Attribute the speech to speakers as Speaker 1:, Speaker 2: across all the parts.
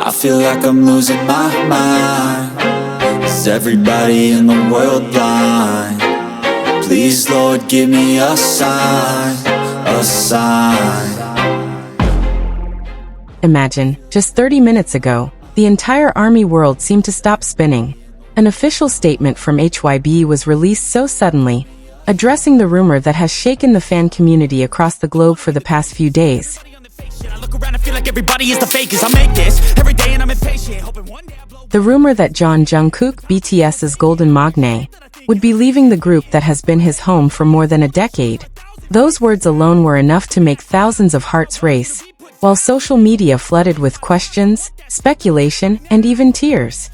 Speaker 1: I feel like I'm losing my mind. Is everybody in the world blind? Please, Lord, give me a sign, a sign.
Speaker 2: Imagine, just 30 minutes ago, the entire ARMY world seemed to stop spinning. An official statement from HYBE was released so suddenly, addressing the rumor that has shaken the fan community across the globe for the past few days. The rumor that Jeon Jungkook, BTS's golden magne, would be leaving the group that has been his home for more than a decade. Those words alone were enough to make thousands of hearts race, while social media flooded with questions, speculation, and even tears.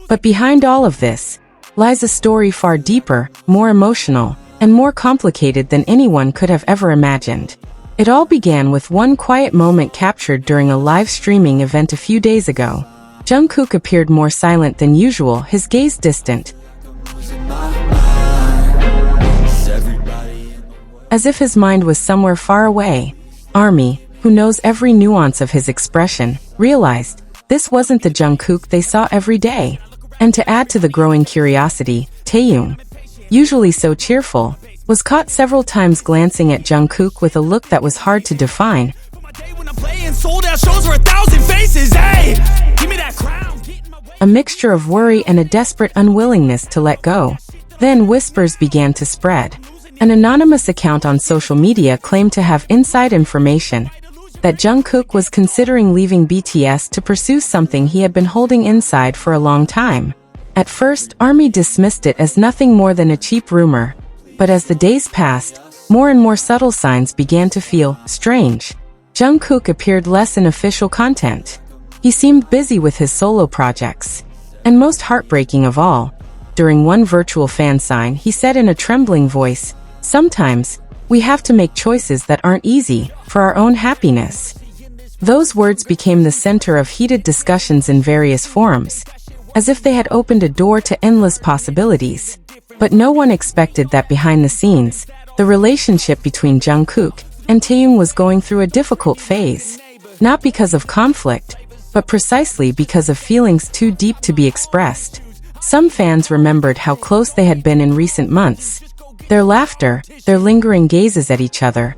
Speaker 2: But behind all of this lies a story far deeper, more emotional, and more complicated than anyone could have ever imagined. It all began with one quiet moment captured during a live streaming event a few days ago. Jungkook appeared more silent than usual, his gaze distant, as if his mind was somewhere far away. ARMY, who knows every nuance of his expression, realized this wasn't the Jungkook they saw every day. And to add to the growing curiosity, Taehyung, usually so cheerful, was caught several times glancing at Jungkook with a look that was hard to define. A mixture of worry and a desperate unwillingness to let go. Then whispers began to spread. An anonymous account on social media claimed to have inside information that Jungkook was considering leaving BTS to pursue something he had been holding inside for a long time. At first, ARMY dismissed it as nothing more than a cheap rumor, but as the days passed, more and more subtle signs began to feel strange. Jungkook appeared less in official content. He seemed busy with his solo projects. And most heartbreaking of all, during one virtual fan sign, he said in a trembling voice, "Sometimes, we have to make choices that aren't easy, for our own happiness." Those words became the center of heated discussions in various forums, as if they had opened a door to endless possibilities. But no one expected that behind the scenes, the relationship between Jungkook and Taehyung was going through a difficult phase. Not because of conflict, but precisely because of feelings too deep to be expressed. Some fans remembered how close they had been in recent months. Their laughter, their lingering gazes at each other.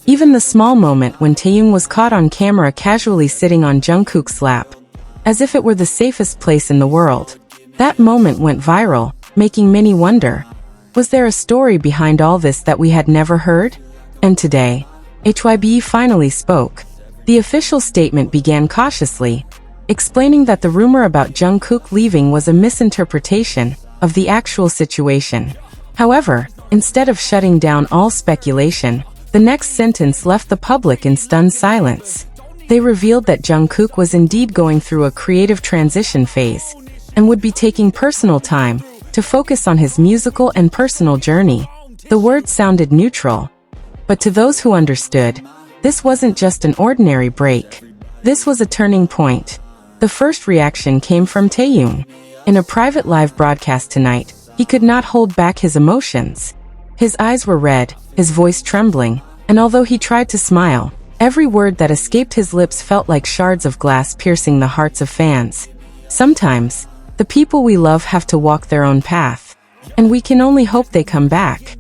Speaker 2: Even the small moment when Taehyung was caught on camera casually sitting on Jungkook's lap, as if it were the safest place in the world. That moment went viral, making many wonder, was there a story behind all this that we had never heard? And today, HYBE finally spoke. The official statement began cautiously, explaining that the rumor about Jungkook leaving was a misinterpretation of the actual situation. However, instead of shutting down all speculation, the next sentence left the public in stunned silence. They revealed that Jungkook was indeed going through a creative transition phase, and would be taking personal time to focus on his musical and personal journey. The words sounded neutral, but to those who understood, this wasn't just an ordinary break. This was a turning point. The first reaction came from Taehyung. In a private live broadcast tonight, he could not hold back his emotions. His eyes were red, his voice trembling, and although he tried to smile, every word that escaped his lips felt like shards of glass piercing the hearts of fans. Sometimes, the people we love have to walk their own path, and we can only hope they come back.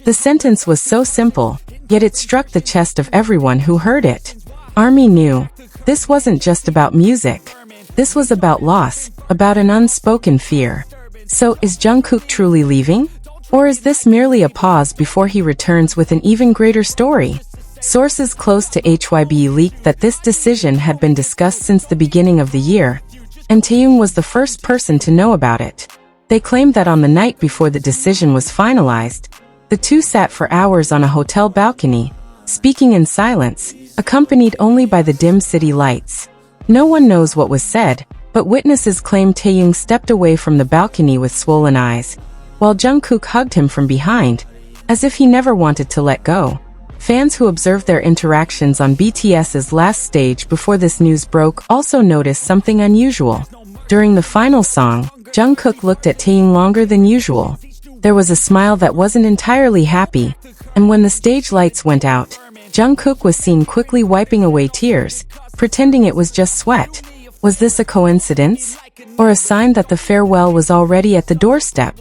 Speaker 2: The sentence was so simple, yet it struck the chest of everyone who heard it. ARMY knew this wasn't just about music. This was about loss, about an unspoken fear. So, is Jungkook truly leaving? Or is this merely a pause before he returns with an even greater story? Sources close to HYBE leaked that this decision had been discussed since the beginning of the year, and Taehyung was the first person to know about it. They claimed that on the night before the decision was finalized, the two sat for hours on a hotel balcony, speaking in silence, accompanied only by the dim city lights. No one knows what was said, but witnesses claim Taehyung stepped away from the balcony with swollen eyes, while Jungkook hugged him from behind, as if he never wanted to let go. Fans who observed their interactions on BTS's last stage before this news broke also noticed something unusual. During the final song, Jungkook looked at Taehyung longer than usual. There was a smile that wasn't entirely happy, and when the stage lights went out, Jungkook was seen quickly wiping away tears, pretending it was just sweat. Was this a coincidence? Or a sign that the farewell was already at the doorstep?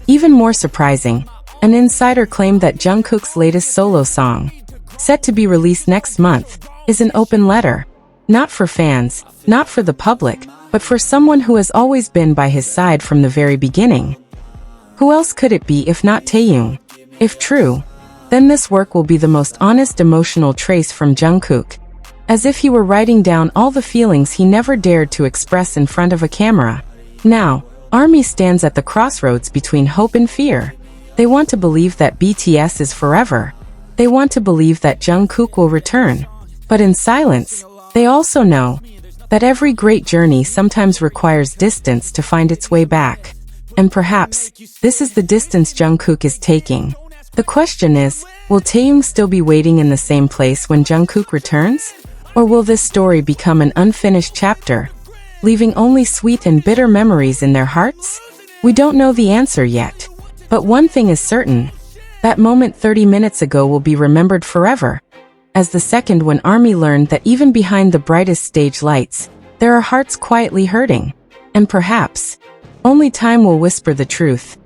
Speaker 2: Even more surprising, an insider claimed that Jungkook's latest solo song, set to be released next month, is an open letter. Not for fans, not for the public, but for someone who has always been by his side from the very beginning. Who else could it be if not Taehyung? If true, then this work will be the most honest emotional trace from Jungkook, as if he were writing down all the feelings he never dared to express in front of a camera. Now, ARMY stands at the crossroads between hope and fear. They want to believe that BTS is forever. They want to believe that Jungkook will return. But in silence, they also know that every great journey sometimes requires distance to find its way back. And perhaps, this is the distance Jungkook is taking. The question is, will Taehyung still be waiting in the same place when Jungkook returns? Or will this story become an unfinished chapter, leaving only sweet and bitter memories in their hearts? We don't know the answer yet. But one thing is certain, that moment 30 minutes ago will be remembered forever, as the second when ARMY learned that even behind the brightest stage lights, there are hearts quietly hurting. And perhaps, only time will whisper the truth.